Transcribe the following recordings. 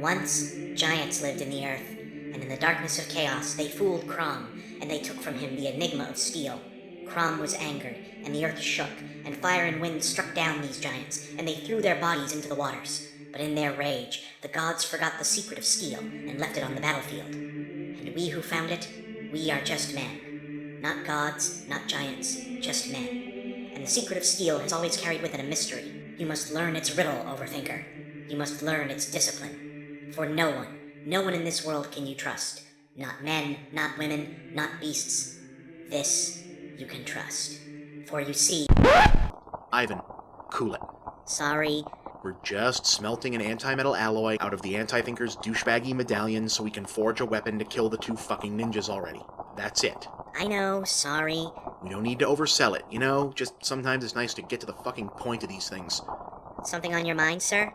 Once, giants lived in the earth, and in the darkness of chaos they fooled Crom, and they took from him the enigma of steel. Crom was angered, and the earth shook, and fire and wind struck down these giants, and they threw their bodies into the waters. But in their rage, the gods forgot the secret of steel, and left it on the battlefield. And we who found it, we are just men. Not gods, not giants, just men. And the secret of steel has always carried with it a mystery. You must learn its riddle, Overthinker. You must learn its discipline. For no one in this world can you trust. Not men, not women, not beasts. This you can trust. For you see... Ivan, cool it. Sorry. We're just smelting an anti-metal alloy out of the Anti-Thinker's douchebaggy medallion so we can forge a weapon to kill the two fucking ninjas already. That's it. I know, sorry. We don't need to oversell it, you know? Just sometimes it's nice to get to the fucking point of these things. Something on your mind, sir?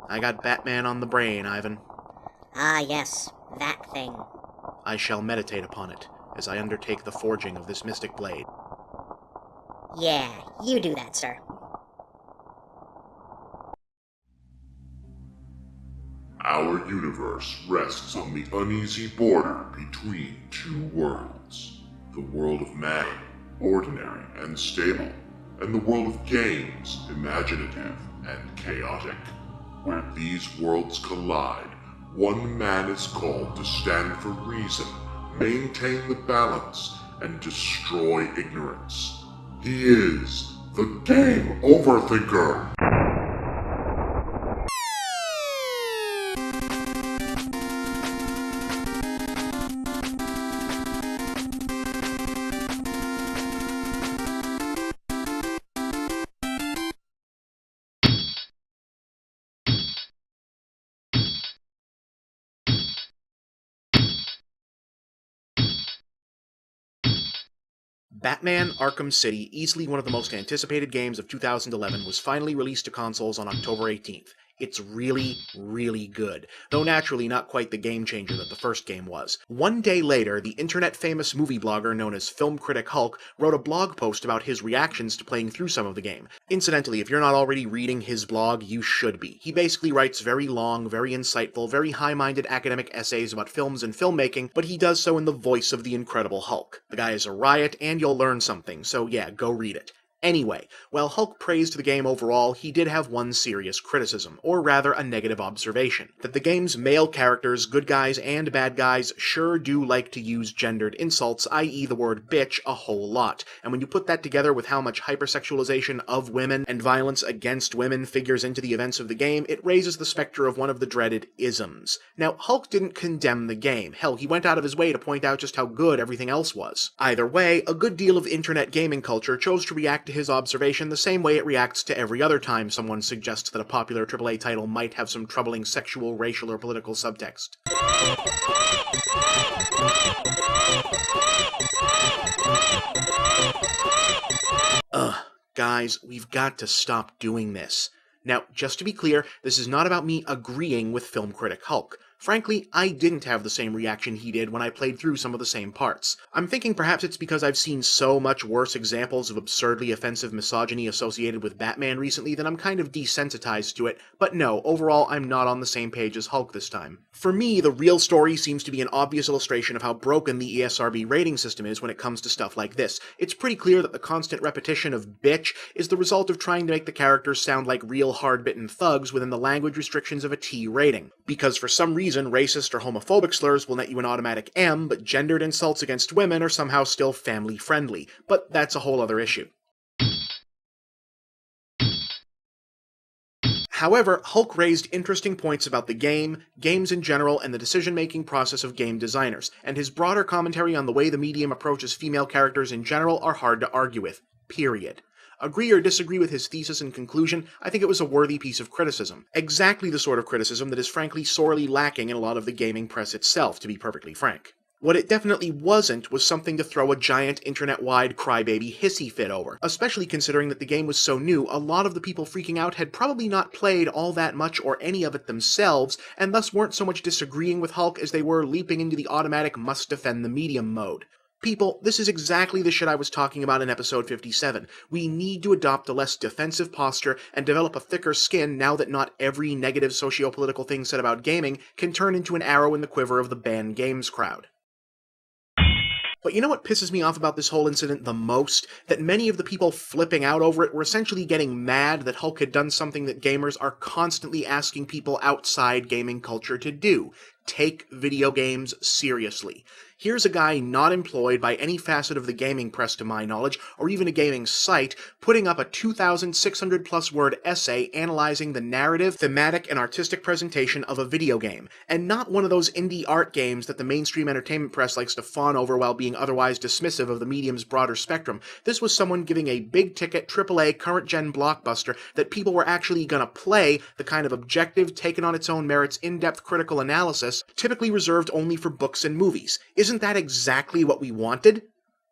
I got Batman on the brain, Ivan. Ah, yes, that thing. I shall meditate upon it as I undertake the forging of this mystic blade. Yeah, you do that, sir. Our universe rests on the uneasy border between two worlds. The world of man, ordinary and stable, and the world of games, imaginative and chaotic. Where these worlds collide, one man is called to stand for reason, maintain the balance, and destroy ignorance. He is the Game OverThinker! Batman Arkham City, easily one of the most anticipated games of 2011, was finally released to consoles on October 18th. It's really, really good, though naturally not quite the game changer that the first game was. One day later, the internet-famous movie blogger known as FilmCritHulk wrote a blog post about his reactions to playing through some of the game. Incidentally, if you're not already reading his blog, you should be. He basically writes very long, very insightful, very high-minded academic essays about films and filmmaking, but he does so in the voice of the Incredible Hulk. The guy is a riot, and you'll learn something, so yeah, go read it. Anyway, while Hulk praised the game overall, he did have one serious criticism, or rather a negative observation, that the game's male characters, good guys and bad guys, sure do like to use gendered insults, i.e. the word bitch, a whole lot, and when you put that together with how much hypersexualization of women and violence against women figures into the events of the game, it raises the specter of one of the dreaded isms. Now, Hulk didn't condemn the game. Hell, he went out of his way to point out just how good everything else was. Either way, a good deal of internet gaming culture chose to react to his observation the same way it reacts to every other time someone suggests that a popular AAA title might have some troubling sexual, racial, or political subtext. Guys, we've got to stop doing this. Now, just to be clear, this is not about me agreeing with FilmCritHulk. Frankly, I didn't have the same reaction he did when I played through some of the same parts. I'm thinking perhaps it's because I've seen so much worse examples of absurdly offensive misogyny associated with Batman recently that I'm kind of desensitized to it, but no, overall I'm not on the same page as Hulk this time. For me, the real story seems to be an obvious illustration of how broken the ESRB rating system is when it comes to stuff like this. It's pretty clear that the constant repetition of bitch is the result of trying to make the characters sound like real hard-bitten thugs within the language restrictions of a T rating. Because for some reason, racist or homophobic slurs will net you an automatic M, but gendered insults against women are somehow still family-friendly. But that's a whole other issue. However, Hulk raised interesting points about the game, games in general, and the decision-making process of game designers, and his broader commentary on the way the medium approaches female characters in general are hard to argue with. Period. Agree or disagree with his thesis and conclusion, I think it was a worthy piece of criticism. Exactly the sort of criticism that is frankly sorely lacking in a lot of the gaming press itself, to be perfectly frank. What it definitely wasn't was something to throw a giant internet-wide crybaby hissy fit over, especially considering that the game was so new, a lot of the people freaking out had probably not played all that much or any of it themselves, and thus weren't so much disagreeing with Hulk as they were leaping into the automatic must-defend-the-medium mode. People, this is exactly the shit I was talking about in episode 57. We need to adopt a less defensive posture and develop a thicker skin now that not every negative socio-political thing said about gaming can turn into an arrow in the quiver of the banned games crowd. But you know what pisses me off about this whole incident the most? That many of the people flipping out over it were essentially getting mad that Hulk had done something that gamers are constantly asking people outside gaming culture to do. Take video games seriously. Here's a guy not employed by any facet of the gaming press to my knowledge, or even a gaming site, putting up a 2,600 plus word essay analyzing the narrative, thematic, and artistic presentation of a video game, and not one of those indie art games that the mainstream entertainment press likes to fawn over while being otherwise dismissive of the medium's broader spectrum. This was someone giving a big-ticket, AAA, current-gen blockbuster that people were actually gonna play, the kind of objective, taken on its own merits, in-depth critical analysis, typically reserved only for books and movies. Isn't that exactly what we wanted?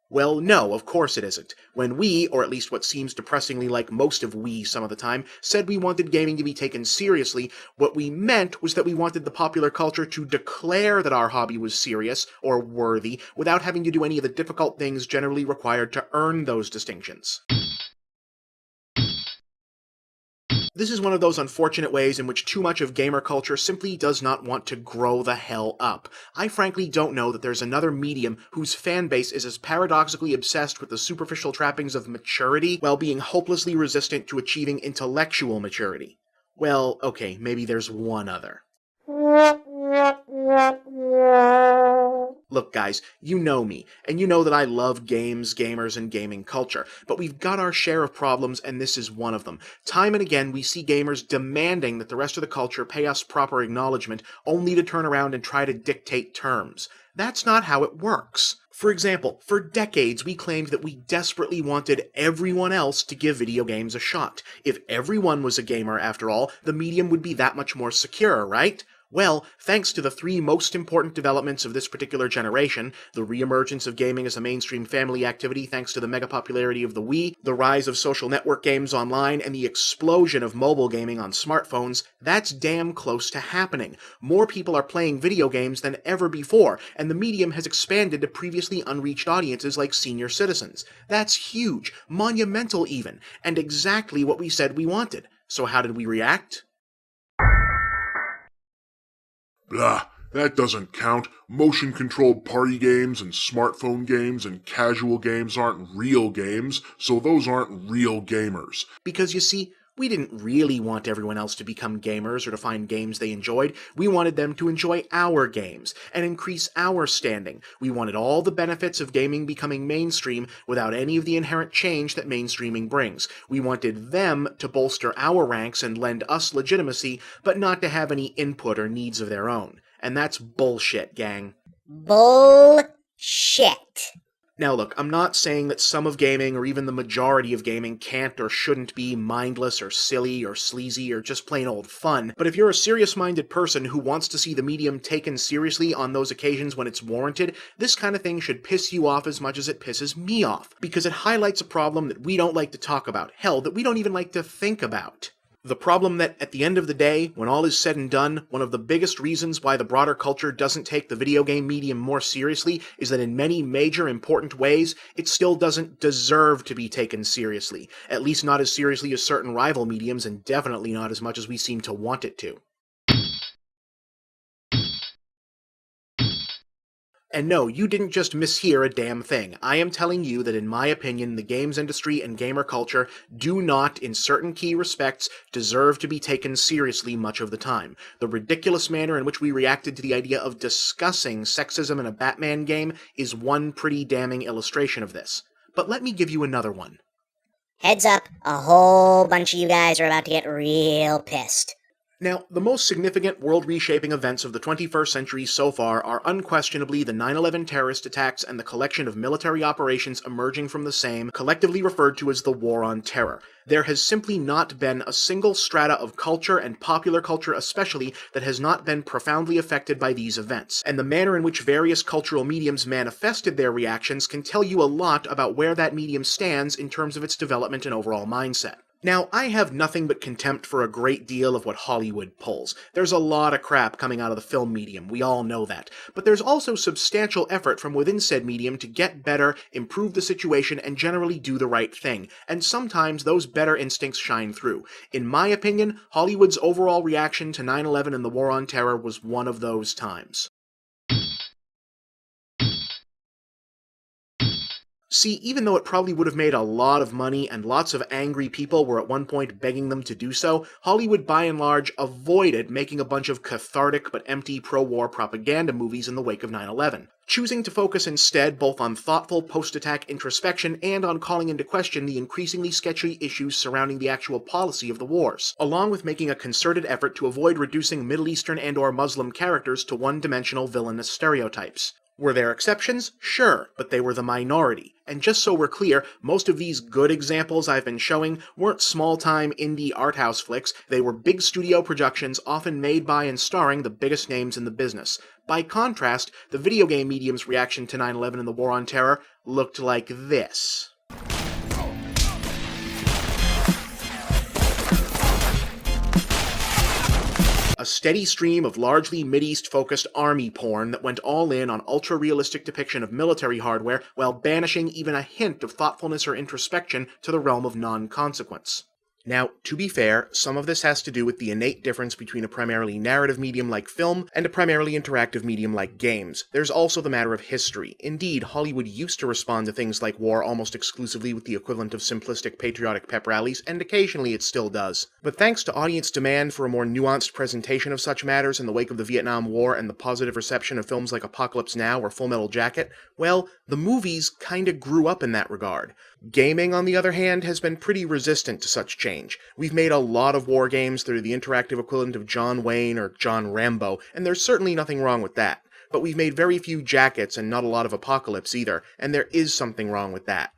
Well, no, of course it isn't. When we, or at least what seems depressingly like most of we some of the time, said we wanted gaming to be taken seriously, what we meant was that we wanted the popular culture to declare that our hobby was serious, or worthy, without having to do any of the difficult things generally required to earn those distinctions. This is one of those unfortunate ways in which too much of gamer culture simply does not want to grow the hell up. I frankly don't know that there's another medium whose fanbase is as paradoxically obsessed with the superficial trappings of maturity while being hopelessly resistant to achieving intellectual maturity. Well, okay, maybe there's one other. Look guys, you know me, and you know that I love games, gamers, and gaming culture, but we've got our share of problems, and this is one of them. Time and again, we see gamers demanding that the rest of the culture pay us proper acknowledgement, only to turn around and try to dictate terms. That's not how it works. For example, for decades we claimed that we desperately wanted everyone else to give video games a shot. If everyone was a gamer, after all, the medium would be that much more secure, right? Well, thanks to the three most important developments of this particular generation, the reemergence of gaming as a mainstream family activity thanks to the mega popularity of the Wii, the rise of social network games online, and the explosion of mobile gaming on smartphones, that's damn close to happening. More people are playing video games than ever before, and the medium has expanded to previously unreached audiences like senior citizens. That's huge, monumental even, and exactly what we said we wanted. So how did we react? Blah, that doesn't count. Motion-controlled party games and smartphone games and casual games aren't real games, so those aren't real gamers. Because you see, we didn't really want everyone else to become gamers or to find games they enjoyed. We wanted them to enjoy our games and increase our standing. We wanted all the benefits of gaming becoming mainstream without any of the inherent change that mainstreaming brings. We wanted them to bolster our ranks and lend us legitimacy, but not to have any input or needs of their own. And that's bullshit, gang. Bullshit. Now look, I'm not saying that some of gaming, or even the majority of gaming, can't or shouldn't be mindless or silly or sleazy or just plain old fun, but if you're a serious-minded person who wants to see the medium taken seriously on those occasions when it's warranted, this kind of thing should piss you off as much as it pisses me off, because it highlights a problem that we don't like to talk about, hell, that we don't even like to think about. The problem that, at the end of the day, when all is said and done, one of the biggest reasons why the broader culture doesn't take the video game medium more seriously is that in many major important ways, it still doesn't deserve to be taken seriously. At least not as seriously as certain rival mediums, and definitely not as much as we seem to want it to. And no, you didn't just mishear a damn thing. I am telling you that in my opinion, the games industry and gamer culture do not, in certain key respects, deserve to be taken seriously much of the time. The ridiculous manner in which we reacted to the idea of discussing sexism in a Batman game is one pretty damning illustration of this. But let me give you another one. Heads up, a whole bunch of you guys are about to get real pissed. Now, the most significant world-reshaping events of the 21st century so far are unquestionably the 9/11 terrorist attacks and the collection of military operations emerging from the same, collectively referred to as the War on Terror. There has simply not been a single strata of culture, and popular culture especially, that has not been profoundly affected by these events, and the manner in which various cultural mediums manifested their reactions can tell you a lot about where that medium stands in terms of its development and overall mindset. Now, I have nothing but contempt for a great deal of what Hollywood pulls. There's a lot of crap coming out of the film medium, we all know that. But there's also substantial effort from within said medium to get better, improve the situation, and generally do the right thing. And sometimes those better instincts shine through. In my opinion, Hollywood's overall reaction to 9/11 and the War on Terror was one of those times. See, even though it probably would have made a lot of money and lots of angry people were at one point begging them to do so, Hollywood by and large avoided making a bunch of cathartic but empty pro-war propaganda movies in the wake of 9/11, choosing to focus instead both on thoughtful post-attack introspection and on calling into question the increasingly sketchy issues surrounding the actual policy of the wars, along with making a concerted effort to avoid reducing Middle Eastern and/or Muslim characters to one-dimensional villainous stereotypes. Were there exceptions? Sure, but they were the minority. And just so we're clear, most of these good examples I've been showing weren't small-time indie art house flicks, they were big studio productions often made by and starring the biggest names in the business. By contrast, the video game medium's reaction to 9/11 and the War on Terror looked like this. A steady stream of largely Mideast-focused army porn that went all in on ultra-realistic depiction of military hardware while banishing even a hint of thoughtfulness or introspection to the realm of non-consequence. Now, to be fair, some of this has to do with the innate difference between a primarily narrative medium like film and a primarily interactive medium like games. There's also the matter of history. Indeed, Hollywood used to respond to things like war almost exclusively with the equivalent of simplistic patriotic pep rallies, and occasionally it still does. But thanks to audience demand for a more nuanced presentation of such matters in the wake of the Vietnam War and the positive reception of films like Apocalypse Now or Full Metal Jacket, well, the movies kinda grew up in that regard. Gaming, on the other hand, has been pretty resistant to such change. We've made a lot of war games that are the interactive equivalent of John Wayne or John Rambo, and there's certainly nothing wrong with that. But we've made very few jackets and not a lot of Apocalypse either, and there is something wrong with that.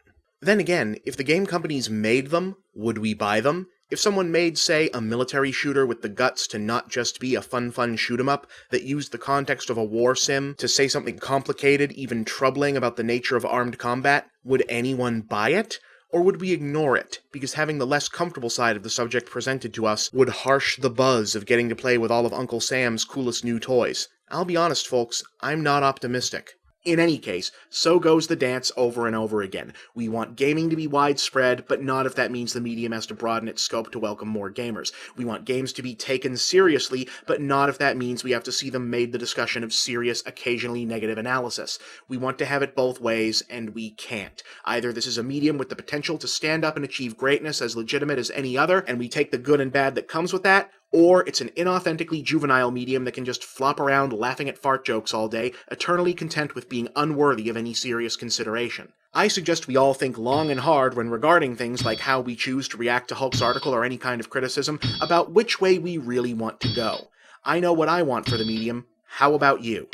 Then again, if the game companies made them, would we buy them? If someone made, say, a military shooter with the guts to not just be a fun shoot-'em-up that used the context of a war sim to say something complicated, even troubling about the nature of armed combat, would anyone buy it? Or would we ignore it, because having the less comfortable side of the subject presented to us would harsh the buzz of getting to play with all of Uncle Sam's coolest new toys? I'll be honest, folks, I'm not optimistic. In any case, so goes the dance over and over again. We want gaming to be widespread, but not if that means the medium has to broaden its scope to welcome more gamers. We want games to be taken seriously, but not if that means we have to see them made the discussion of serious, occasionally negative analysis. We want to have it both ways, and we can't. Either this is a medium with the potential to stand up and achieve greatness as legitimate as any other, and we take the good and bad that comes with that, or it's an inauthentically juvenile medium that can just flop around laughing at fart jokes all day, eternally content with being unworthy of any serious consideration. I suggest we all think long and hard when regarding things like how we choose to react to Hulk's article or any kind of criticism about which way we really want to go. I know what I want for the medium. How about you?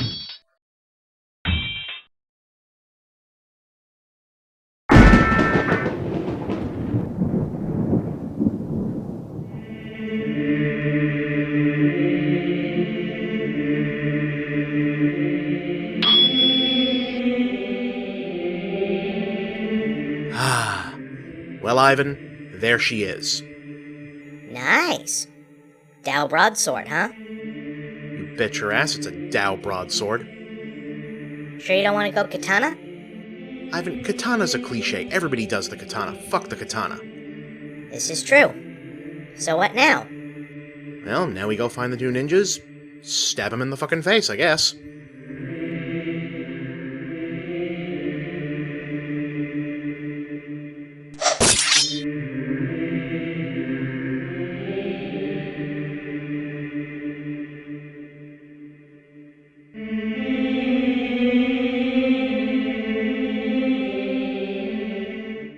Well, Ivan, there she is. Nice. Dow broadsword, huh? You bet your ass it's a Dow broadsword. Sure you don't want to go katana? Ivan, katana's a cliche. Everybody does the katana. Fuck the katana. This is true. So what now? Well, now we go find the two ninjas, stab them in the fucking face, I guess.